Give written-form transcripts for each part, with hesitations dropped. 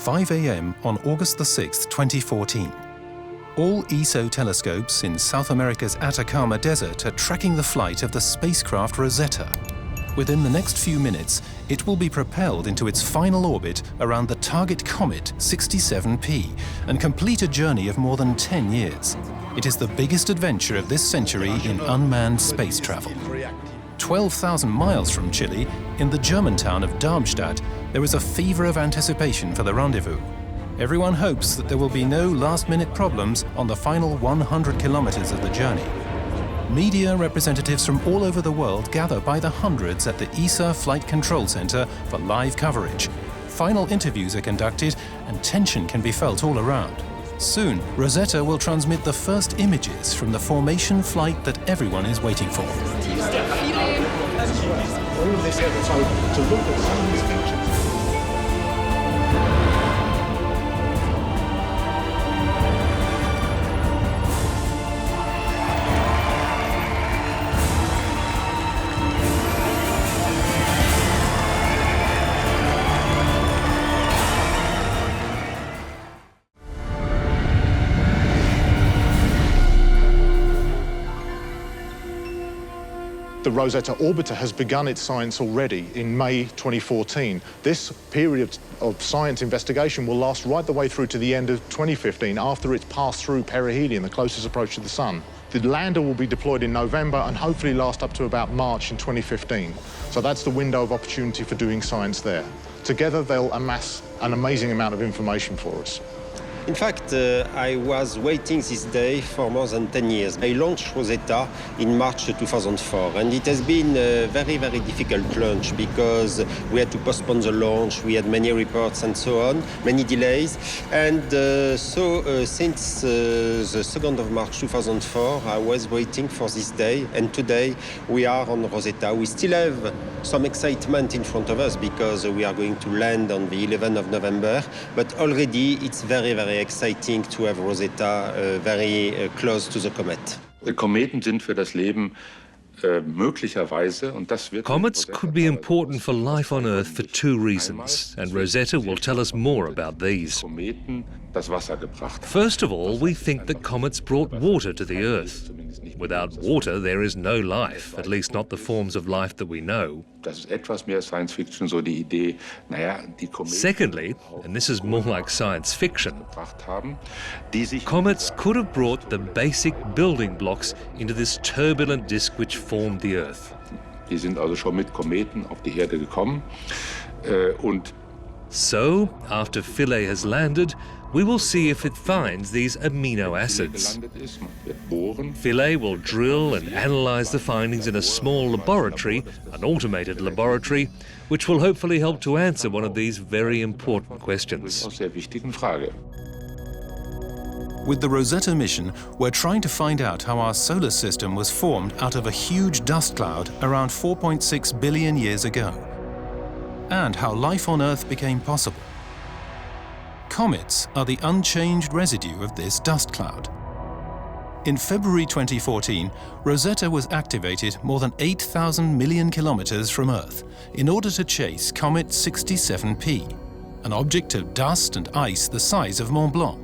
5 a.m. on August the 6th, 2014. All ESO telescopes in South America's Atacama Desert are tracking the flight of the spacecraft Rosetta. Within the next few minutes, it will be propelled into its final orbit around the target comet 67P and complete a journey of more than 10 years. It is the biggest adventure of this century in unmanned space travel. 12,000 miles from Chile, in the German town of Darmstadt, there is a fever of anticipation for the rendezvous. Everyone hopes that there will be no last-minute problems on the final 100 kilometers of the journey. Media representatives from all over the world gather by the hundreds at the ESA Flight Control Center for live coverage. Final interviews are conducted and tension can be felt all around. Soon, Rosetta will transmit the first images from the formation flight that everyone is waiting for. All of this to look at some of these pictures. The Rosetta orbiter has begun its science already in May 2014. This period of science investigation will last right the way through to the end of 2015, after it's passed through perihelion, the closest approach to the Sun. The lander will be deployed in November and hopefully last up to about March in 2015. So that's the window of opportunity for doing science there. Together, they'll amass an amazing amount of information for us. In fact, I was waiting this day for more than 10 years. I launched Rosetta in March 2004, and it has been a very, very difficult launch because we had to postpone the launch, we had many reports and so on, many delays. And since the 2nd of March 2004, I was waiting for this day, and today we are on Rosetta. We still have some excitement in front of us because we are going to land on the 11th of November, but already it's very, very exciting to have Rosetta very close to the comet. Kometen sind für das Leben möglicherweise, und das wird. Comets could be important for life on Earth for two reasons, and Rosetta will tell us more about these. Kometen das Wasser gebracht. First of all, we think that comets brought water to the Earth. Without water, there is no life, at least not the forms of life that we know. Das ist etwas mehr Science Fiction, so die Idee, die Kometen. Secondly, and this is more like science fiction, haben, die sich comets could have brought the basic building blocks into this turbulent disk which formed the Earth. Die sind also schon mit Kometen auf die Erde gekommen und so, after Philae has landed, we will see if it finds these amino acids. Philae will drill and analyze the findings in a small laboratory, an automated laboratory, which will hopefully help to answer one of these very important questions. With the Rosetta mission, we're trying to find out how our solar system was formed out of a huge dust cloud around 4.6 billion years ago, and how life on Earth became possible. Comets are the unchanged residue of this dust cloud. In February 2014, Rosetta was activated more than 8,000 million kilometers from Earth in order to chase Comet 67P, an object of dust and ice the size of Mont Blanc,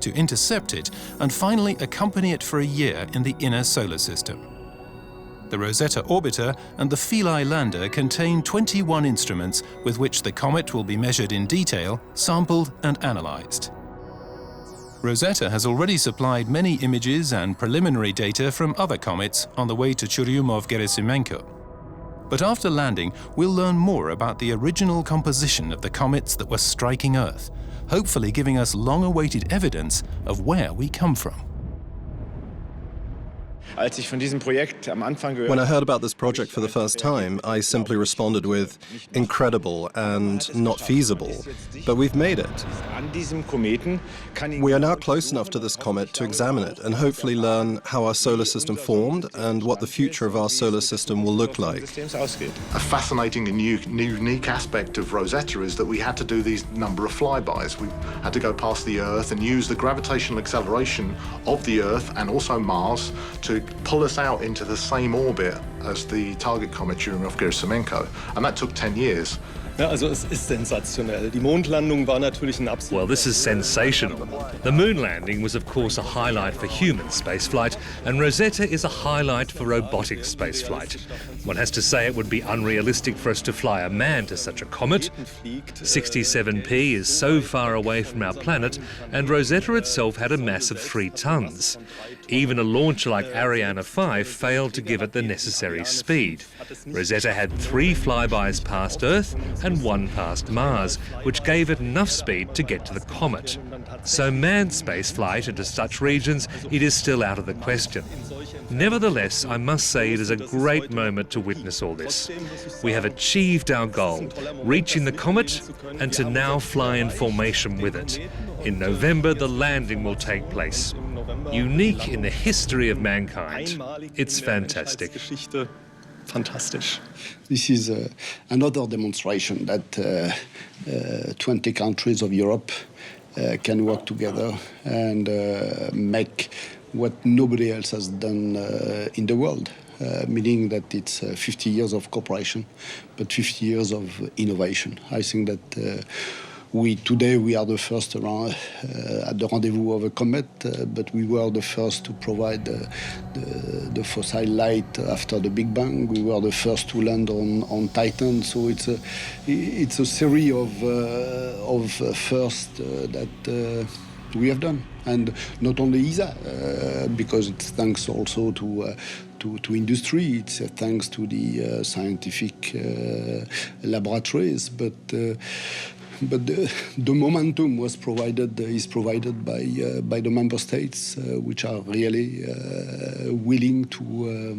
to intercept it and finally accompany it for a year in the inner solar system. The Rosetta orbiter and the Philae lander contain 21 instruments with which the comet will be measured in detail, sampled and analyzed. Rosetta has already supplied many images and preliminary data from other comets on the way to Churyumov-Gerasimenko. But after landing, we'll learn more about the original composition of the comets that were striking Earth, hopefully giving us long-awaited evidence of where we come from. When I heard about this project for the first time, I simply responded with incredible and not feasible, but we've made it. We are now close enough to this comet to examine it and hopefully learn how our solar system formed and what the future of our solar system will look like. A fascinating and unique aspect of Rosetta is that we had to do these number of flybys. We had to go past the Earth and use the gravitational acceleration of the Earth and also Mars to pull us out into the same orbit as the target comet Churyumov-Gerasimenko, and that took 10 years. Ja, also es ist sensationell. Die Mondlandung war natürlich ein absolut. Well, this is sensational. The moon landing was, of course, a highlight for human spaceflight, and Rosetta is a highlight for robotic spaceflight. One has to say it would be unrealistic for us to fly a man to such a comet. 67P is so far away from our planet, and Rosetta itself had a mass of 3 tons. Even a launcher like Ariane 5 failed to give it the necessary speed. Rosetta had 3 flybys past Earth and 1 past Mars, which gave it enough speed to get to the comet. So manned spaceflight into such regions, it is still out of the question. Nevertheless, I must say it is a great moment to witness all this. We have achieved our goal, reaching the comet, and to now fly in formation with it. In November, the landing will take place. Unique in the history of mankind. It's fantastic. Fantastisch. This is another demonstration that 20 countries of Europe can work together and make what nobody else has done in the world, meaning that it's 50 years of cooperation, but 50 years of innovation. I think that today we are the first around, at the rendezvous of a comet, but we were the first to provide the fossil light after the Big Bang. We were the first to land on Titan. So it's a series of firsts that we have done, and not only ESA, because it's thanks also to industry. It's thanks to the scientific laboratories, but the momentum is provided by the member states, which are really willing to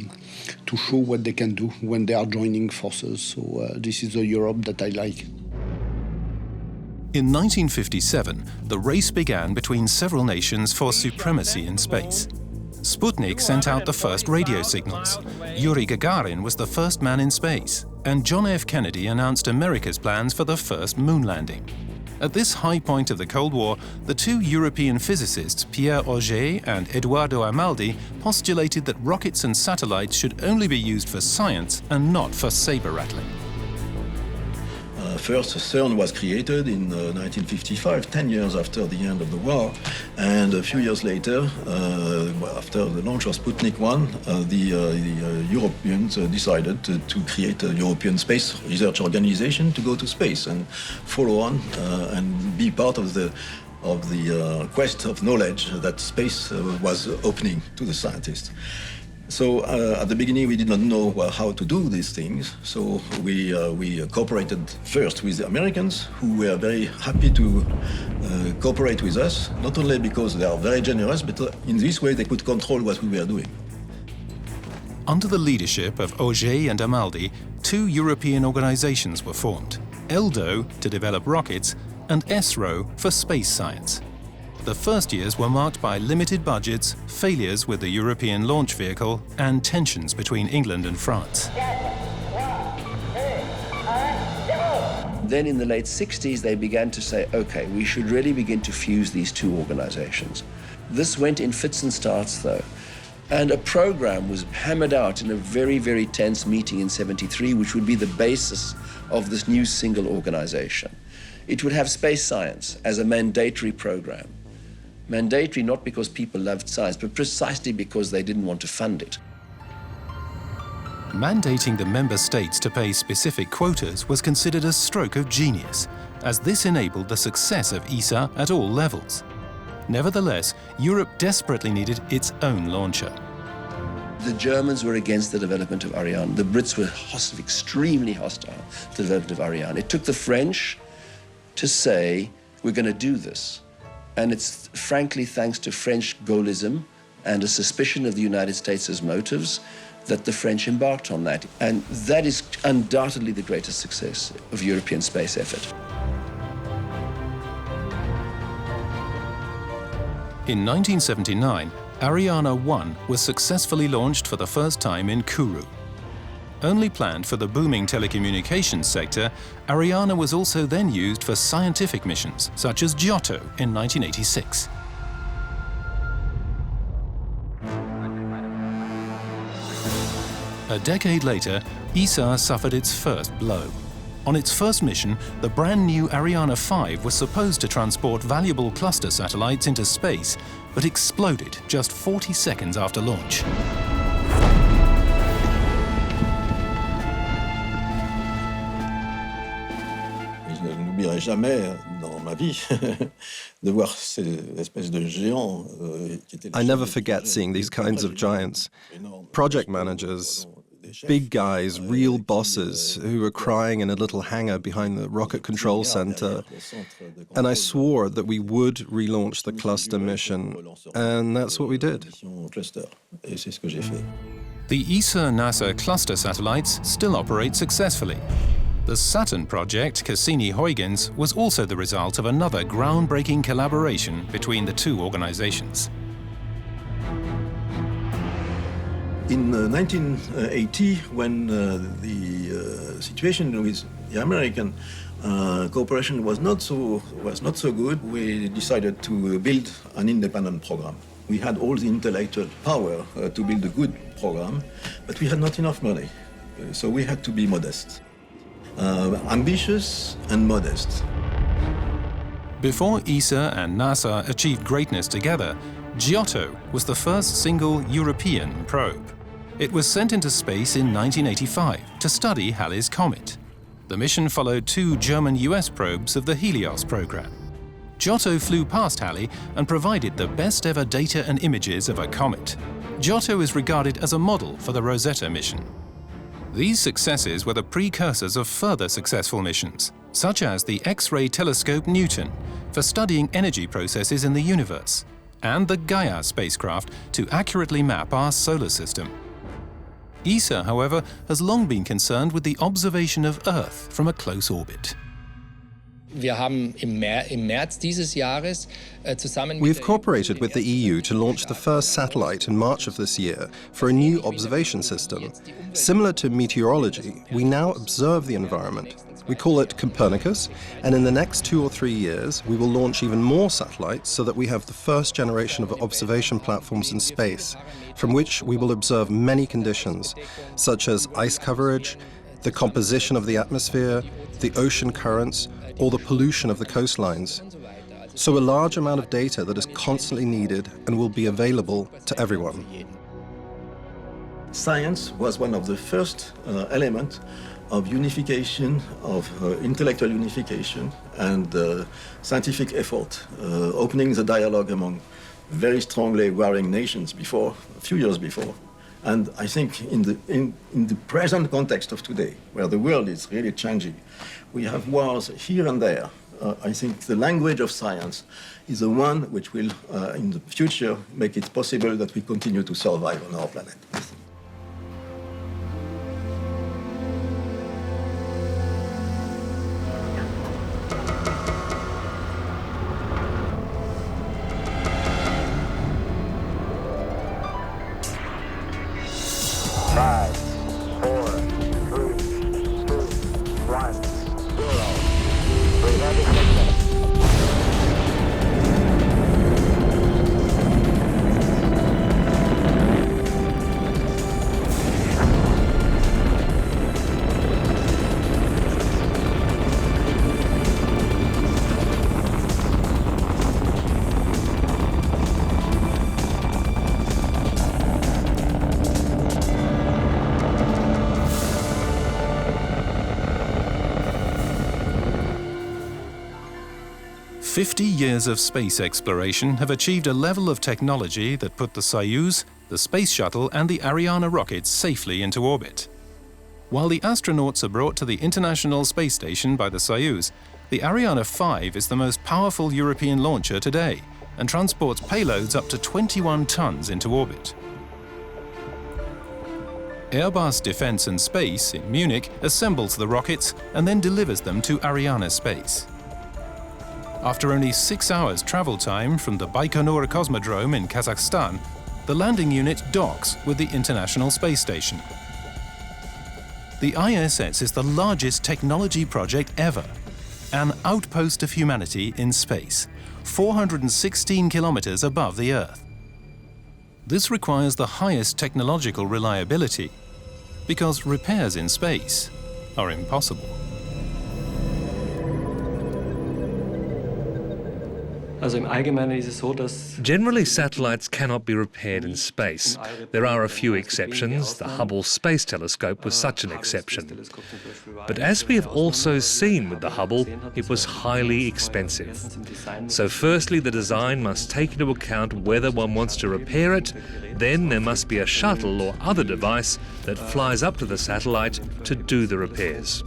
show what they can do when they are joining forces. So this is the Europe that I like. In 1957, the race began between several nations for supremacy in space. Sputnik sent out the first radio signals. Yuri Gagarin was the first man in space, and John F. Kennedy announced America's plans for the first moon landing. At this high point of the Cold War, the 2 European physicists, Pierre Auger and Eduardo Amaldi, postulated that rockets and satellites should only be used for science and not for saber-rattling. First, CERN was created in 1955, 10 years after the end of the war, and a few years later, after the launch of Sputnik 1, the Europeans decided to create a European Space Research Organization to go to space and follow on and be part of the quest of knowledge that space was opening to the scientists. So at the beginning, we did not know how to do these things. So we cooperated first with the Americans, who were very happy to cooperate with us, not only because they are very generous, but in this way they could control what we were doing. Under the leadership of Auger and Amaldi, 2 European organizations were formed: ELDO to develop rockets and ESRO for space science. The first years were marked by limited budgets, failures with the European launch vehicle, and tensions between England and France. Then in the late 60s, they began to say, okay, we should really begin to fuse these 2 organizations. This went in fits and starts, though. And a program was hammered out in a very, very tense meeting in '73, which would be the basis of this new single organization. It would have space science as a mandatory program. Mandatory not because people loved science, but precisely because they didn't want to fund it. Mandating the member states to pay specific quotas was considered a stroke of genius, as this enabled the success of ESA at all levels. Nevertheless, Europe desperately needed its own launcher. The Germans were against the development of Ariane. The Brits were extremely hostile to the development of Ariane. It took the French to say, we're going to do this. And it's frankly thanks to French gaullism and a suspicion of the United States' motives that the French embarked on that. And that is undoubtedly the greatest success of European space effort. In 1979, Ariane 1 was successfully launched for the first time in Kourou. Only planned for the booming telecommunications sector, Ariane was also then used for scientific missions, such as Giotto in 1986. A decade later, ESA suffered its first blow. On its first mission, the brand new Ariane 5 was supposed to transport valuable cluster satellites into space, but exploded just 40 seconds after launch. Je n'oublierai jamais dans ma vie de voir ces espèces de géants qui étaient. I never forget seeing these kinds of giants. Project managers, big guys, real bosses who were crying in a little hangar behind the Rocket Control Center. And I swore that we would relaunch the cluster mission, and that's what we did. The ESA-NASA cluster satellites still operate successfully. The Saturn project, Cassini-Huygens, was also the result of another groundbreaking collaboration between the two organizations. In 1980, when the situation with the American cooperation was not so good, we decided to build an independent program. We had all the intellectual power to build a good program, but we had not enough money, so we had to be modest. Ambitious and modest. Before ESA and NASA achieved greatness together, Giotto was the first single European probe. It was sent into space in 1985 to study Halley's Comet. The mission followed two German-US probes of the Helios program. Giotto flew past Halley and provided the best ever data and images of a comet. Giotto is regarded as a model for the Rosetta mission. These successes were the precursors of further successful missions, such as the X-ray telescope Newton for studying energy processes in the universe, and the Gaia spacecraft to accurately map our solar system. ESA, however, has long been concerned with the observation of Earth from a close orbit. We've cooperated with the EU to launch the first satellite in March of this year for a new observation system. Similar to meteorology, we now observe the environment. We call it Copernicus, and in the next 2 or 3 years, we will launch even more satellites so that we have the first generation of observation platforms in space, from which we will observe many conditions, such as ice coverage, the composition of the atmosphere, the ocean currents, or the pollution of the coastlines. So a large amount of data that is constantly needed and will be available to everyone. Science was one of the first elements of unification, of intellectual unification and scientific effort, opening the dialogue among very strongly warring nations a few years before. And I think in the present context of today, where the world is really changing, we have wars here and there. I think the language of science is the one which will, in the future, make it possible that we continue to survive on our planet. "50 years of space exploration have achieved a level of technology that put the Soyuz, the Space Shuttle and the Ariane rockets safely into orbit. While the astronauts are brought to the International Space Station by the Soyuz, the Ariane 5 is the most powerful European launcher today and transports payloads up to 21 tons into orbit. Airbus Defence and Space in Munich assembles the rockets and then delivers them to Arianespace. After only 6 hours travel time from the Baikonur Cosmodrome in Kazakhstan, the landing unit docks with the International Space Station. The ISS is the largest technology project ever, an outpost of humanity in space, 416 kilometers above the Earth. This requires the highest technological reliability, because repairs in space are impossible. Generally, satellites cannot be repaired in space. There are a few exceptions. The Hubble Space Telescope was such an exception. But as we have also seen with the Hubble, it was highly expensive. So firstly, the design must take into account whether one wants to repair it. Then there must be a shuttle or other device that flies up to the satellite to do the repairs.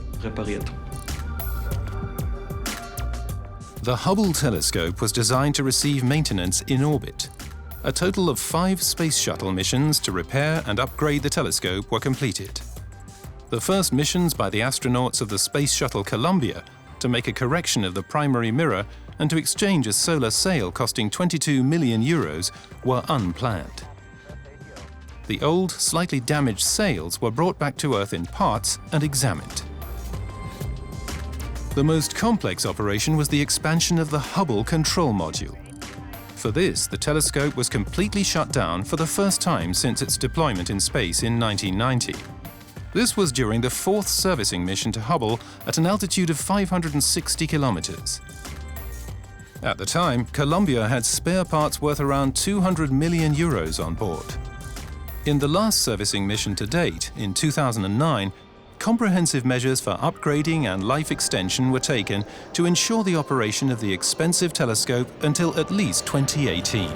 The Hubble telescope was designed to receive maintenance in orbit. A total of 5 space shuttle missions to repair and upgrade the telescope were completed. The first missions by the astronauts of the Space Shuttle Columbia to make a correction of the primary mirror and to exchange a solar sail costing 22 million euros were unplanned. The old, slightly damaged sails were brought back to Earth in parts and examined. The most complex operation was the expansion of the Hubble control module. For this, the telescope was completely shut down for the first time since its deployment in space in 1990. This was during the 4th servicing mission to Hubble at an altitude of 560 kilometers. At the time, Columbia had spare parts worth around 200 million euros on board. In the last servicing mission to date, in 2009, comprehensive measures for upgrading and life extension were taken to ensure the operation of the expensive telescope until at least 2018.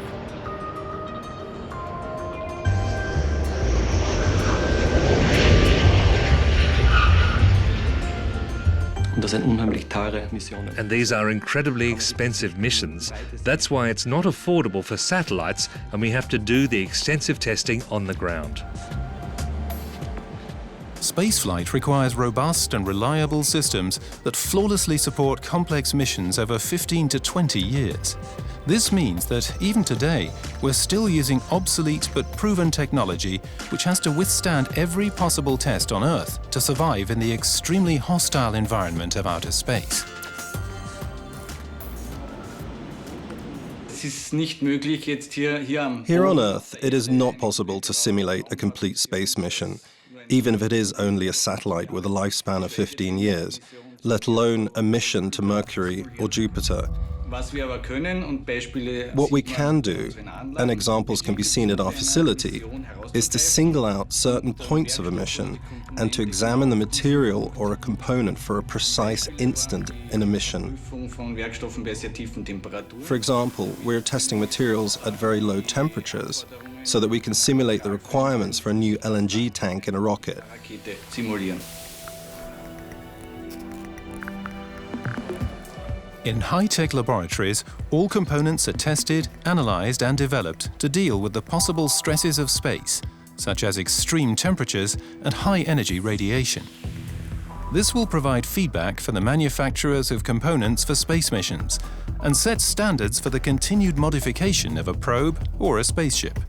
And these are incredibly expensive missions. That's why it's not affordable for satellites, and we have to do the extensive testing on the ground. Spaceflight requires robust and reliable systems that flawlessly support complex missions over 15 to 20 years. This means that even today, we're still using obsolete but proven technology which has to withstand every possible test on Earth to survive in the extremely hostile environment of outer space. Here on Earth, it is not possible to simulate a complete space mission, even if it is only a satellite with a lifespan of 15 years, let alone a mission to Mercury or Jupiter. What we can do, and examples can be seen at our facility, is to single out certain points of a mission and to examine the material or a component for a precise instant in a mission. For example, we're testing materials at very low temperatures so that we can simulate the requirements for a new LNG tank in a rocket. In high-tech laboratories, all components are tested, analyzed and developed to deal with the possible stresses of space, such as extreme temperatures and high-energy radiation. This will provide feedback for the manufacturers of components for space missions and set standards for the continued modification of a probe or a spaceship.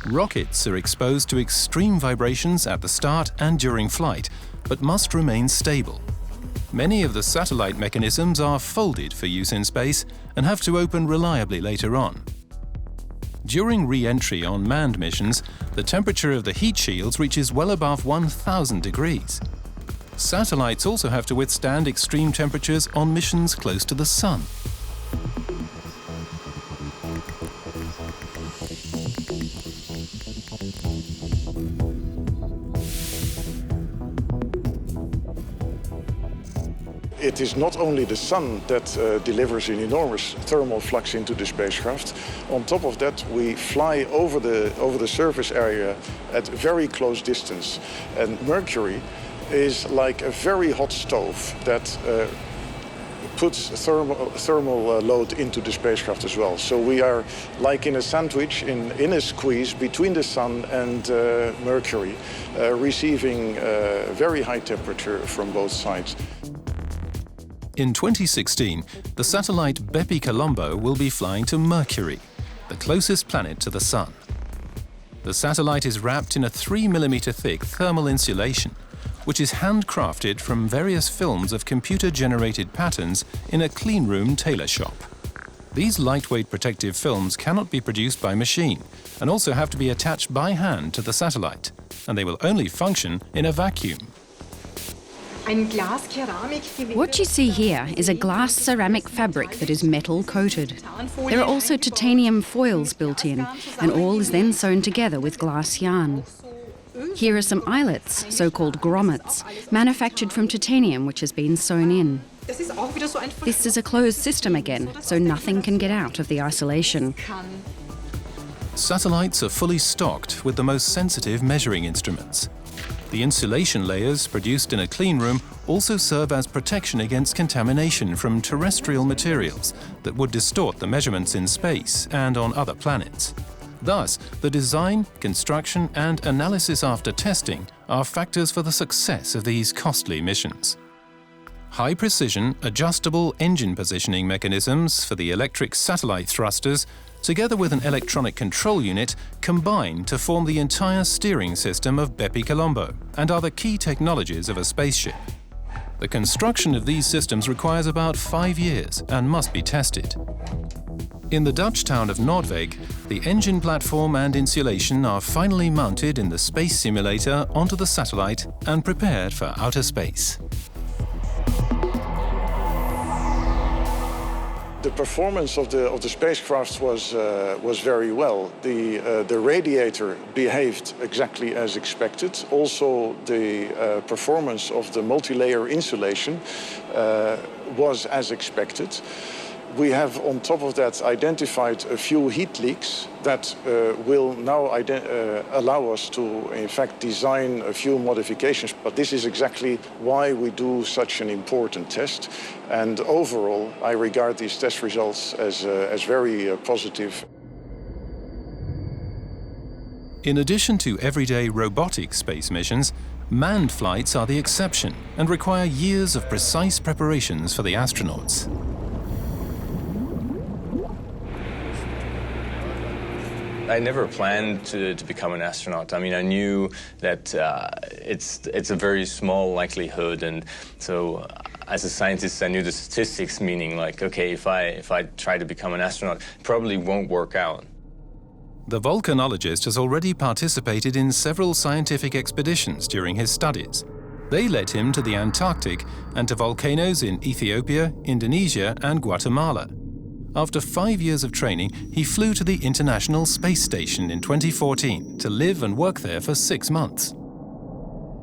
Rockets are exposed to extreme vibrations at the start and during flight, but must remain stable. Many of the satellite mechanisms are folded for use in space and have to open reliably later on. During re-entry on manned missions, the temperature of the heat shields reaches well above 1,000 degrees. Satellites also have to withstand extreme temperatures on missions close to the Sun. It is not only the sun that delivers an enormous thermal flux into the spacecraft. On top of that, we fly over the surface area at very close distance. And Mercury is like a very hot stove that puts thermal load into the spacecraft as well. So we are like in a sandwich, in a squeeze between the sun and Mercury, receiving very high temperature from both sides. In 2016, the satellite BepiColombo will be flying to Mercury, the closest planet to the Sun. The satellite is wrapped in a 3 mm thick thermal insulation, which is handcrafted from various films of computer-generated patterns in a cleanroom tailor shop. These lightweight protective films cannot be produced by machine and also have to be attached by hand to the satellite, and they will only function in a vacuum. What you see here is a glass ceramic fabric that is metal coated. There are also titanium foils built in, and all is then sewn together with glass yarn. Here are some eyelets, so-called grommets, manufactured from titanium which has been sewn in. This is a closed system again, so nothing can get out of the isolation. Satellites are fully stocked with the most sensitive measuring instruments. The insulation layers produced in a clean room also serve as protection against contamination from terrestrial materials that would distort the measurements in space and on other planets. Thus, the design, construction and analysis after testing are factors for the success of these costly missions. High-precision, adjustable engine positioning mechanisms for the electric satellite thrusters, together with an electronic control unit, combine to form the entire steering system of BepiColombo and are the key technologies of a spaceship. The construction of these systems requires about 5 years and must be tested. In the Dutch town of Noordwijk, the engine platform and insulation are finally mounted in the space simulator onto the satellite and prepared for outer space. The performance of the spacecraft was very well. The radiator behaved exactly as expected. Also, the performance of the multi-layer insulation was as expected. We have, on top of that, identified a few heat leaks that will now allow us to, in fact, design a few modifications. But this is exactly why we do such an important test. And overall, I regard these test results as very positive. In addition to everyday robotic space missions, manned flights are the exception and require years of precise preparations for the astronauts. I never planned to become an astronaut. I mean, I knew that it's a very small likelihood, and so as a scientist, I knew the statistics, meaning like, okay, if I try to become an astronaut, it probably won't work out. The volcanologist has already participated in several scientific expeditions during his studies. They led him to the Antarctic and to volcanoes in Ethiopia, Indonesia, and Guatemala. After 5 years of training, he flew to the International Space Station in 2014 to live and work there for 6 months.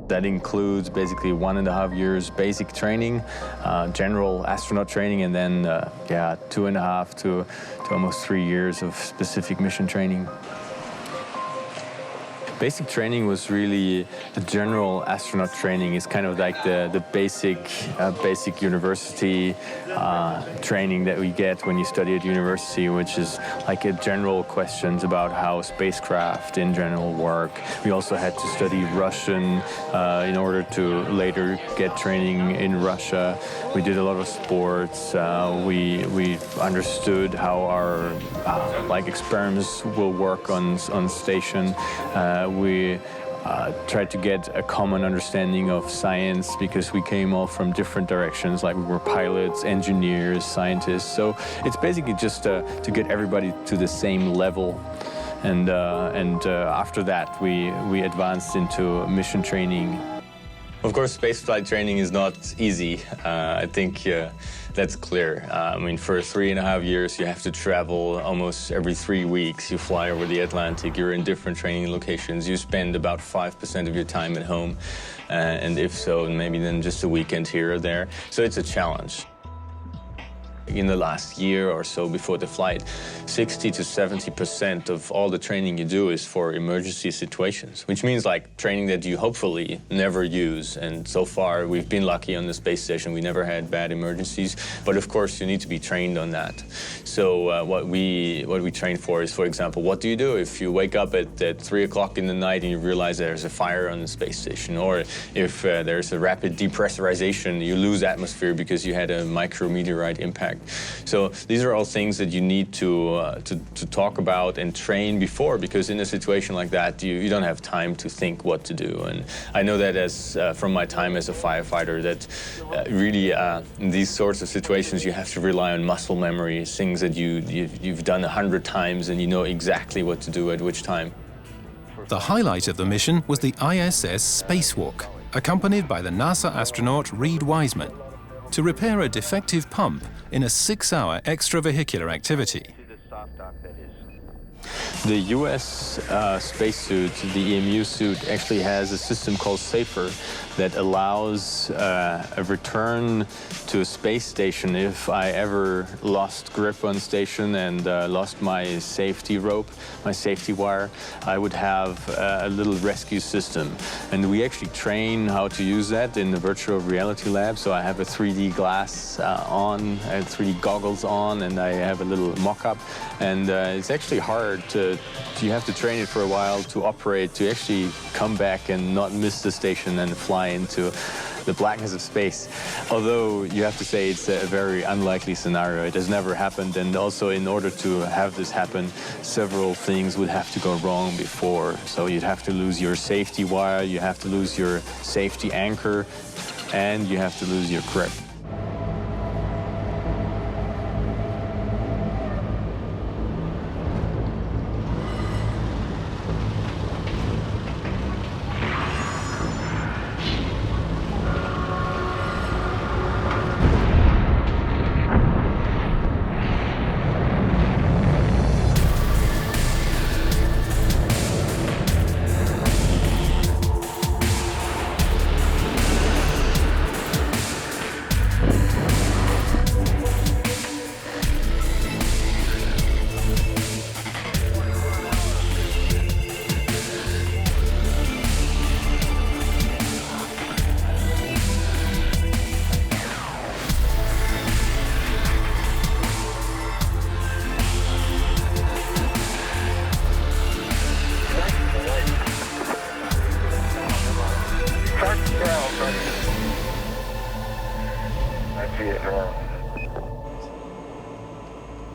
That includes basically 1.5 years basic training, general astronaut training, and then 2.5 to almost 3 years of specific mission training. Basic training was really the general astronaut training. Is kind of like the basic university training that we get when you study at university, which is like a general questions about how spacecraft in general work. We also had to study Russian in order to later get training in Russia. We did a lot of sports. We understood how our experiments will work on station. We tried to get a common understanding of science because we came all from different directions, like we were pilots, engineers, scientists. So it's basically just to get everybody to the same level. And after that, we advanced into mission training. Of course, spaceflight training is not easy. I think that's clear. I mean, for 3.5 years, you have to travel almost every 3 weeks. You fly over the Atlantic. You're in different training locations. You spend about 5% of your time at home. And if so, maybe then just a weekend here or there. So it's a challenge. In the last year or so before the flight, 60 to 70% of all the training you do is for emergency situations, which means like training that you hopefully never use. And so far, we've been lucky on the space station. We never had bad emergencies. But of course, you need to be trained on that. So what we train for is, for example, what do you do if you wake up at 3 o'clock in the night and you realize there's a fire on the space station? Or if there's a rapid depressurization, you lose atmosphere because you had a micrometeorite impact. So these are all things that you need to talk about and train before, because in a situation like that, you don't have time to think what to do. And I know that as from my time as a firefighter, that really in these sorts of situations, you have to rely on muscle memory, things that you've done 100 times and you know exactly what to do at which time. The highlight of the mission was the ISS spacewalk, accompanied by the NASA astronaut Reed Wiseman, to repair a defective pump in a 6-hour extravehicular activity. The US spacesuit, the EMU suit, actually has a system called SAFER that allows a return to a space station if I ever lost grip on station and lost my safety rope, my safety wire. I would have a little rescue system. And we actually train how to use that in the virtual reality lab. So I have a 3D glass on, 3D goggles on, and I have a little mock-up. And it's actually hard you have to train it for a while to operate, to actually come back and not miss the station and fly into the blackness of space. Although you have to say it's a very unlikely scenario. It has never happened, and also in order to have this happen, several things would have to go wrong before. So you'd have to lose your safety wire, you have to lose your safety anchor, and you have to lose your grip.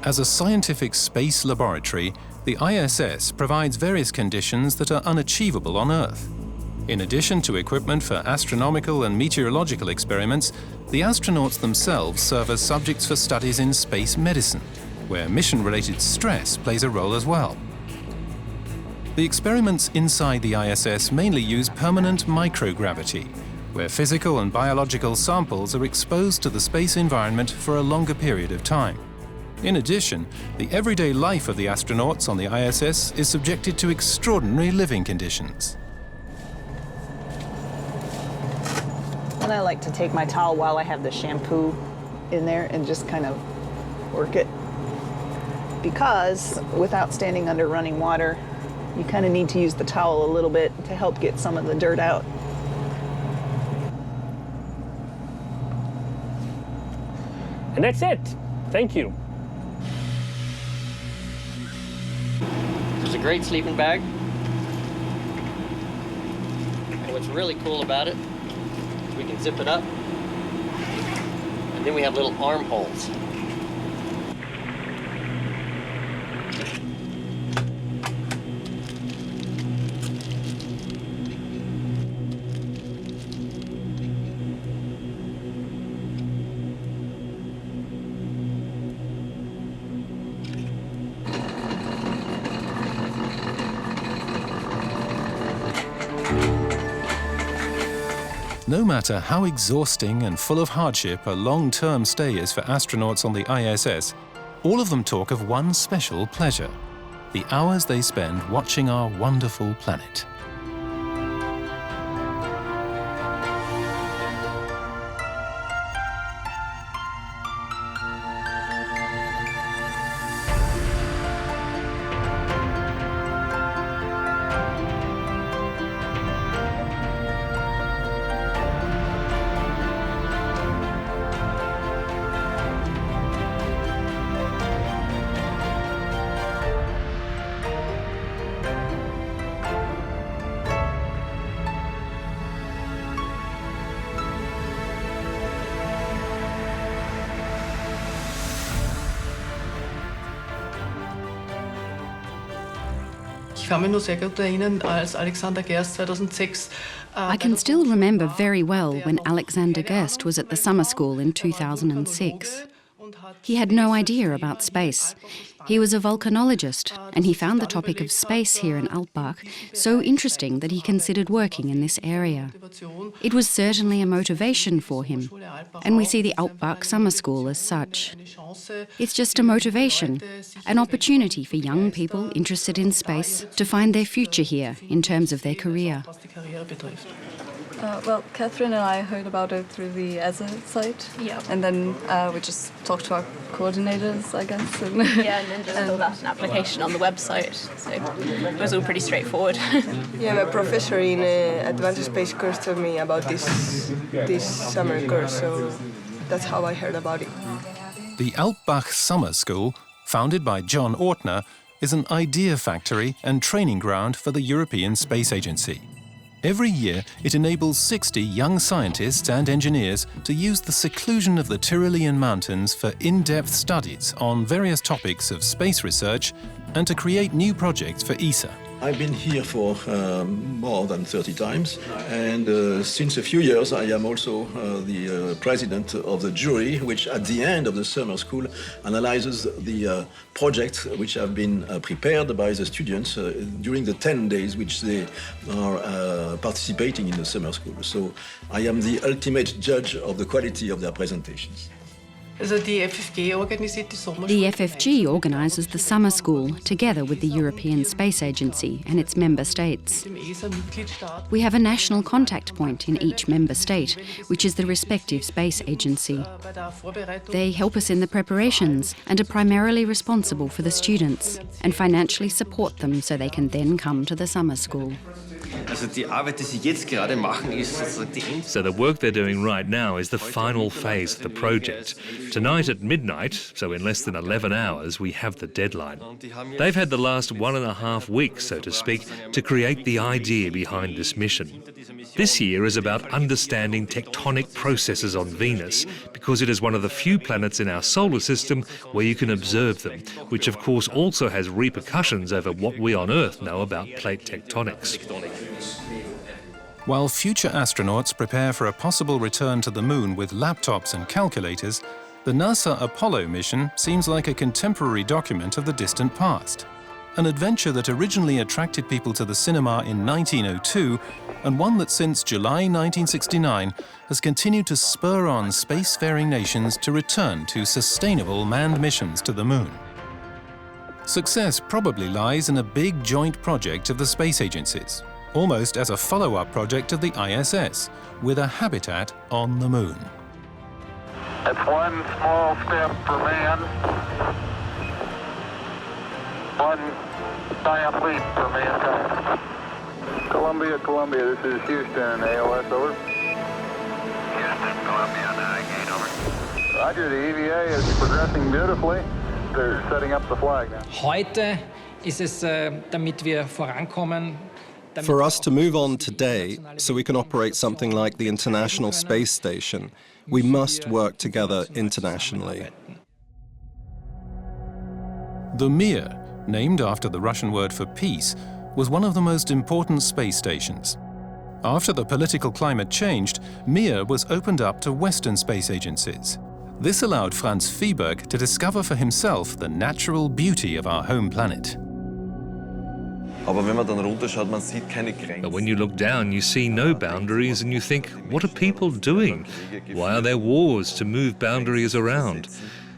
As a scientific space laboratory, the ISS provides various conditions that are unachievable on Earth. In addition to equipment for astronomical and meteorological experiments, the astronauts themselves serve as subjects for studies in space medicine, where mission-related stress plays a role as well. The experiments inside the ISS mainly use permanent microgravity, where physical and biological samples are exposed to the space environment for a longer period of time. In addition, the everyday life of the astronauts on the ISS is subjected to extraordinary living conditions. And I like to take my towel while I have the shampoo in there and just kind of work it. Because without standing under running water, you kind of need to use the towel a little bit to help get some of the dirt out. And that's it. Thank you. It's a great sleeping bag. And what's really cool about it is we can zip it up, and then we have little armholes. No matter how exhausting and full of hardship a long-term stay is for astronauts on the ISS, all of them talk of one special pleasure: the hours they spend watching our wonderful planet. I can still remember very well when Alexander Gerst was at the summer school in 2006. He had no idea about space. He was a volcanologist, and he found the topic of space here in Alpbach so interesting that he considered working in this area. It was certainly a motivation for him, and we see the Alpbach Summer School as such. It's just a motivation, an opportunity for young people interested in space to find their future here in terms of their career. Well, Catherine and I heard about it through the ESA site. Yeah. And then we just talked to our coordinators, I guess. Yeah, and then just filled out an application on the website. So it was all pretty straightforward. Yeah, my professor in advanced space course told me about this summer course, so that's how I heard about it. The Alpbach Summer School, founded by John Ortner, is an idea factory and training ground for the European Space Agency. Every year, it enables 60 young scientists and engineers to use the seclusion of the Tyrolean mountains for in-depth studies on various topics of space research and to create new projects for ESA. I've been here for more than 30 times, and since a few years I am also the president of the jury, which at the end of the summer school analyzes the projects which have been prepared by the students during the 10 days which they are participating in the summer school. So I am the ultimate judge of the quality of their presentations. The FFG organises the summer school together with the European Space Agency and its member states. We have a national contact point in each member state, which is the respective space agency. They help us in the preparations and are primarily responsible for the students and financially support them so they can then come to the summer school. So the work they're doing right now is the final phase of the project. Tonight at midnight, so in less than 11 hours, we have the deadline. They've had the last 1.5 weeks, so to speak, to create the idea behind this mission. This year is about understanding tectonic processes on Venus, because it is one of the few planets in our solar system where you can observe them, which of course also has repercussions over what we on Earth know about plate tectonics. While future astronauts prepare for a possible return to the Moon with laptops and calculators, the NASA Apollo mission seems like a contemporary document of the distant past. An adventure that originally attracted people to the cinema in 1902 and one that since July 1969 has continued to spur on spacefaring nations to return to sustainable manned missions to the Moon. Success probably lies in a big joint project of the space agencies, almost as a follow-up project of the ISS, with a habitat on the Moon. It's one small step for man, one giant leap for mankind. Columbia, this is Houston, AOS, over. Houston, Columbia, navigate, over. Roger, the EVA is progressing beautifully. They're setting up the flag now. Heute ist es, damit wir vorankommen. For us to move on today, so we can operate something like the International Space Station, we must work together internationally. The Mir, named after the Russian word for peace, was one of the most important space stations. After the political climate changed, Mir was opened up to Western space agencies. This allowed Franz Fieberg to discover for himself the natural beauty of our home planet. But when you look down, you see no boundaries and you think, what are people doing? Why are there wars to move boundaries around?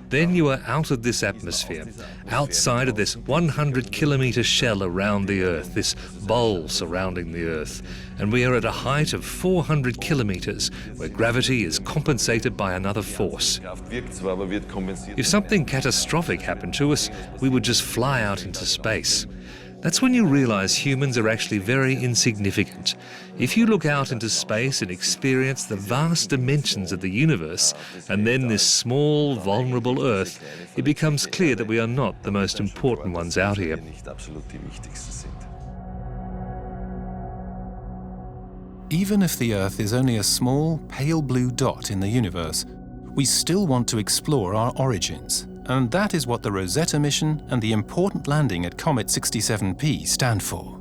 Then you are out of this atmosphere, outside of this 100-kilometre shell around the Earth, this bowl surrounding the Earth, and we are at a height of 400 kilometres, where gravity is compensated by another force. If something catastrophic happened to us, we would just fly out into space. That's when you realise humans are actually very insignificant. If you look out into space and experience the vast dimensions of the universe, and then this small, vulnerable Earth, it becomes clear that we are not the most important ones out here. Even if the Earth is only a small, pale blue dot in the universe, we still want to explore our origins. And that is what the Rosetta mission and the important landing at Comet 67P stand for.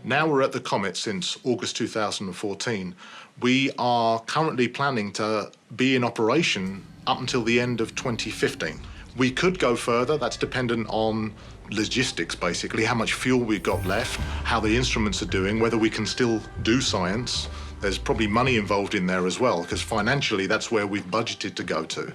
Now we're at the Comet since August 2014. We are currently planning to be in operation up until the end of 2015. We could go further. That's dependent on logistics, basically, how much fuel we've got left, how the instruments are doing, whether we can still do science. There's probably money involved in there as well, because financially that's where we've budgeted to go to.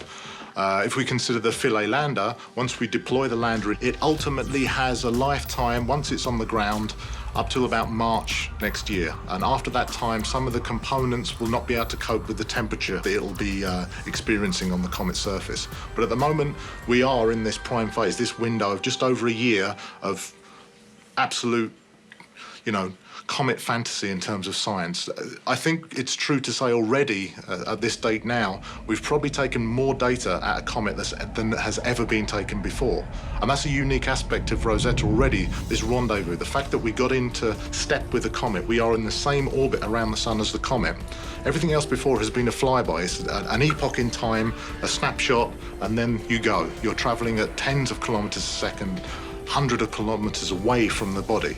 If we consider the Philae lander, once we deploy the lander, it ultimately has a lifetime, once it's on the ground, up till about March next year. And after that time, some of the components will not be able to cope with the temperature that it'll be experiencing on the Comet's surface. But at the moment, we are in this prime phase, this window of just over a year of absolute, Comet fantasy in terms of science. I think it's true to say already, at this date now, we've probably taken more data at a Comet than has ever been taken before. And that's a unique aspect of Rosetta already, this rendezvous. The fact that we got into step with the Comet, we are in the same orbit around the Sun as the Comet. Everything else before has been a flyby. It's an epoch in time, a snapshot, and then you go. You're traveling at tens of kilometers a second, hundreds of kilometers away from the body.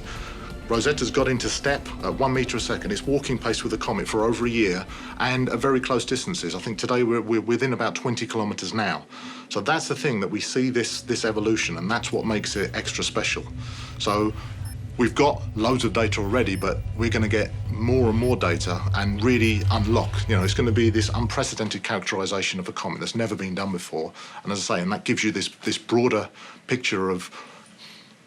Rosetta's got into step at 1 meter a second. It's walking pace with the Comet for over a year and at very close distances. I think today we're within about 20 kilometers now. So that's the thing, that we see this evolution, and that's what makes it extra special. So we've got loads of data already, but we're going to get more and more data and really unlock. It's going to be this unprecedented characterization of a comet that's never been done before. And as I say, and that gives you this broader picture of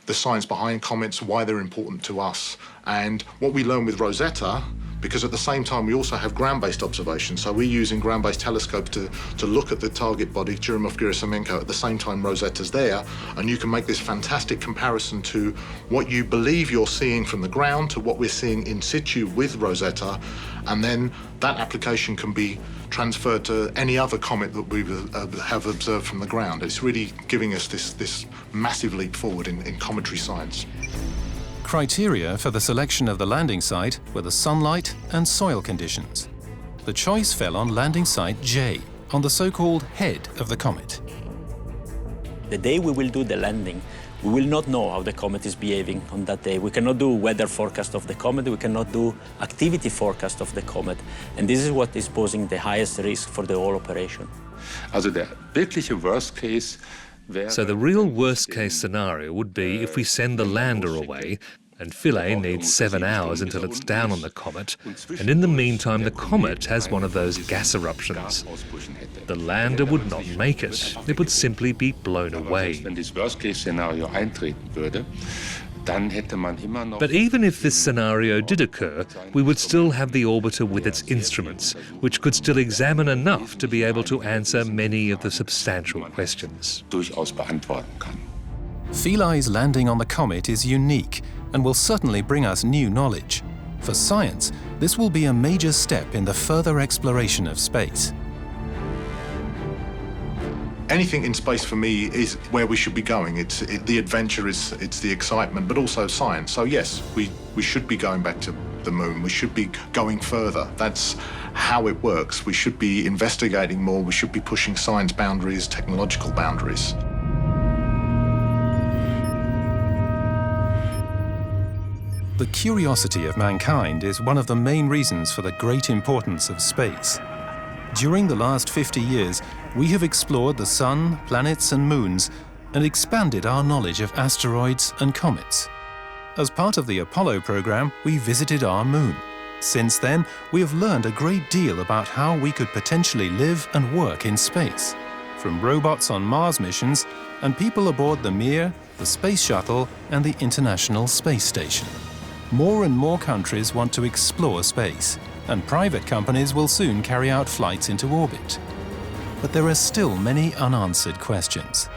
the science behind comets, why they're important to us, and what we learn with Rosetta, because at the same time we also have ground-based observations. So we're using ground-based telescopes to look at the target body, Churyumov-Gerasimenko, at the same time Rosetta's there, and you can make this fantastic comparison to what you believe you're seeing from the ground to what we're seeing in situ with Rosetta, and then that application can be transferred to any other comet that we have observed from the ground. It's really giving us this massive leap forward in cometary science. Criteria for the selection of the landing site were the sunlight and soil conditions. The choice fell on landing site J, on the so-called head of the comet. The day we will do the landing, we will not know how the comet is behaving on that day. We cannot do weather forecast of the comet, we cannot do activity forecast of the comet. And this is what is posing the highest risk for the whole operation. Also der wirkliche worst case. So the real worst-case scenario would be if we send the lander away, and Philae needs 7 hours until it's down on the comet, and in the meantime the comet has one of those gas eruptions. The lander would not make it. It would simply be blown away. But even if this scenario did occur, we would still have the orbiter with its instruments, which could still examine enough to be able to answer many of the substantial questions. Philae's landing on the comet is unique and will certainly bring us new knowledge. For science, this will be a major step in the further exploration of space. Anything in space for me is where we should be going. The adventure, it's the excitement, but also science. So yes, we should be going back to the moon. We should be going further. That's how it works. We should be investigating more. We should be pushing science boundaries, technological boundaries. The curiosity of mankind is one of the main reasons for the great importance of space. During the last 50 years, we have explored the Sun, planets and moons and expanded our knowledge of asteroids and comets. As part of the Apollo program, we visited our moon. Since then, we have learned a great deal about how we could potentially live and work in space, from robots on Mars missions and people aboard the Mir, the Space Shuttle and the International Space Station. More and more countries want to explore space, and private companies will soon carry out flights into orbit. But there are still many unanswered questions.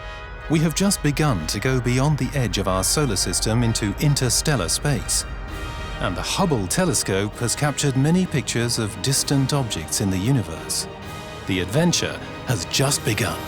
We have just begun to go beyond the edge of our solar system into interstellar space. And the Hubble telescope has captured many pictures of distant objects in the universe. The adventure has just begun.